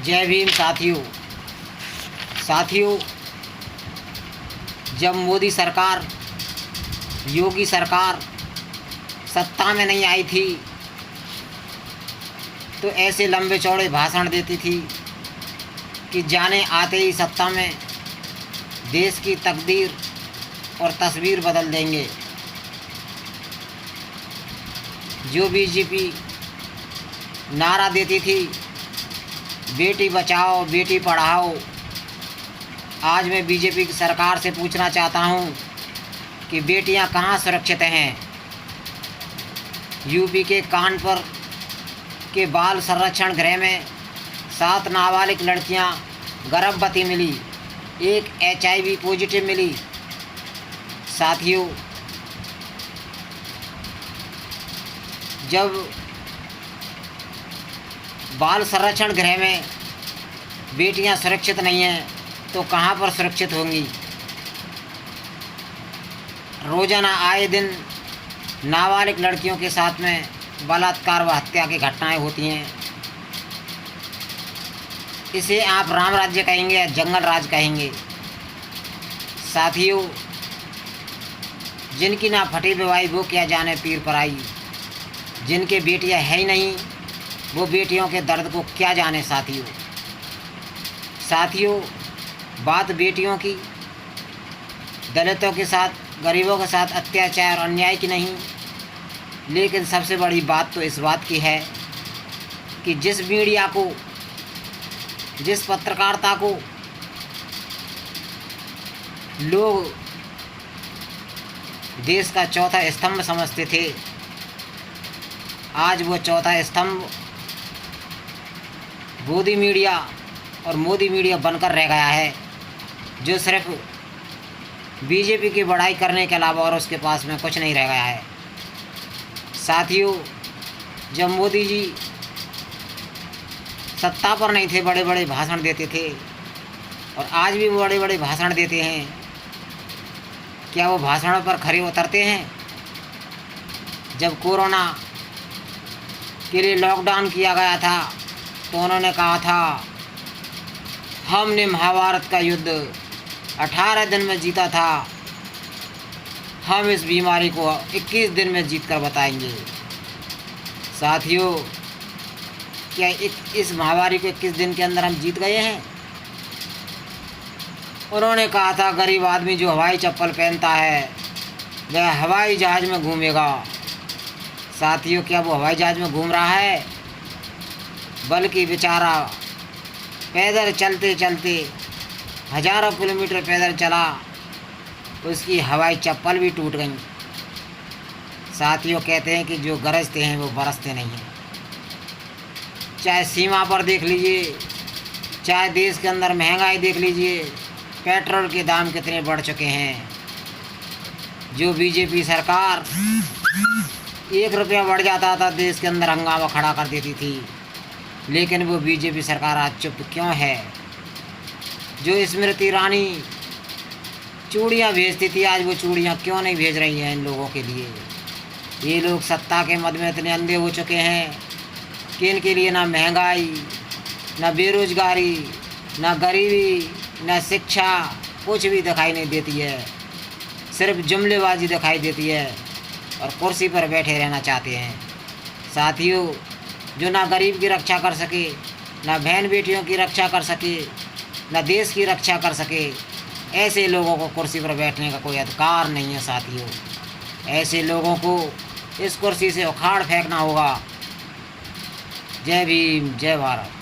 जय भीम साथियों, जब मोदी सरकार, योगी सरकार सत्ता में नहीं आई थी तो ऐसे लंबे चौड़े भाषण देती थी कि जाने आते ही सत्ता में देश की तकदीर और तस्वीर बदल देंगे। जो बीजेपी नारा देती थी बेटी बचाओ बेटी पढ़ाओ, आज मैं बीजेपी की सरकार से पूछना चाहता हूं कि बेटियां कहां सुरक्षित हैं। यूपी के कानपुर के बाल संरक्षण गृह में 7 नाबालिग लड़कियां गर्भवती मिली, एक HIV पॉजिटिव मिली। साथियों, जब बाल संरक्षण गृह में बेटियां सुरक्षित नहीं हैं तो कहां पर सुरक्षित होंगी। रोज़ाना आए दिन नाबालिग लड़कियों के साथ में बलात्कार व हत्या की घटनाएं होती हैं। इसे आप राम राज्य कहेंगे या जंगल राज कहेंगे। साथियों, जिनकी ना फटी विवाही वो क्या जाने पीर पर आई, जिनके बेटियां है ही नहीं वो बेटियों के दर्द को क्या जाने। साथियों, बात बेटियों की, दलितों के साथ, गरीबों के साथ अत्याचार और अन्याय की नहीं, लेकिन सबसे बड़ी बात तो इस बात की है कि जिस मीडिया को, जिस पत्रकारिता को लोग देश का चौथा स्तंभ समझते थे, आज वो चौथा स्तंभ गोदी मीडिया और मोदी मीडिया बनकर रह गया है, जो सिर्फ बीजेपी की बड़ाई करने के अलावा और उसके पास में कुछ नहीं रह गया है। साथियों, जब मोदी जी सत्ता पर नहीं थे बड़े बड़े भाषण देते थे और आज भी वो बड़े बड़े भाषण देते हैं। क्या वो भाषणों पर खरे उतरते हैं? जब कोरोना के लिए लॉकडाउन किया गया था तो उन्होंने कहा था हमने महाभारत का युद्ध 18 दिन में जीता था, हम इस बीमारी को 21 दिन में जीत कर बताएंगे। साथियों, क्या इस महामारी को 21 दिन के अंदर हम जीत गए हैं? उन्होंने कहा था गरीब आदमी जो हवाई चप्पल पहनता है वह हवाई जहाज़ में घूमेगा। साथियों, क्या वो हवाई जहाज़ में घूम रहा है? बल्कि बेचारा पैदल चलते चलते हज़ारों किलोमीटर पैदल चला, उसकी हवाई चप्पल भी टूट गई। साथियों, कहते हैं कि जो गरजते हैं वो बरसते नहीं हैं। चाहे सीमा पर देख लीजिए, चाहे देश के अंदर महंगाई देख लीजिए, पेट्रोल के दाम कितने बढ़ चुके हैं। जो बीजेपी सरकार 1 रुपया बढ़ जाता था देश के अंदर हंगामा खड़ा कर देती थी, लेकिन वो बीजेपी सरकार आज चुप क्यों है? जो स्मृति ईरानी चूड़ियाँ भेजती थी, आज वो चूड़ियाँ क्यों नहीं भेज रही हैं इन लोगों के लिए? ये लोग सत्ता के मद में इतने अंधे हो चुके हैं कि इनके लिए ना महंगाई, ना बेरोजगारी, ना गरीबी, ना शिक्षा कुछ भी दिखाई नहीं देती है। सिर्फ जुमलेबाजी दिखाई देती है और कुर्सी पर बैठे रहना चाहते हैं। साथियों, जो ना गरीब की रक्षा कर सके, ना बहन बेटियों की रक्षा कर सके, ना देश की रक्षा कर सके, ऐसे लोगों को कुर्सी पर बैठने का कोई अधिकार नहीं है। साथियों, ऐसे लोगों को इस कुर्सी से उखाड़ फेंकना होगा। जय भीम, जय भारत।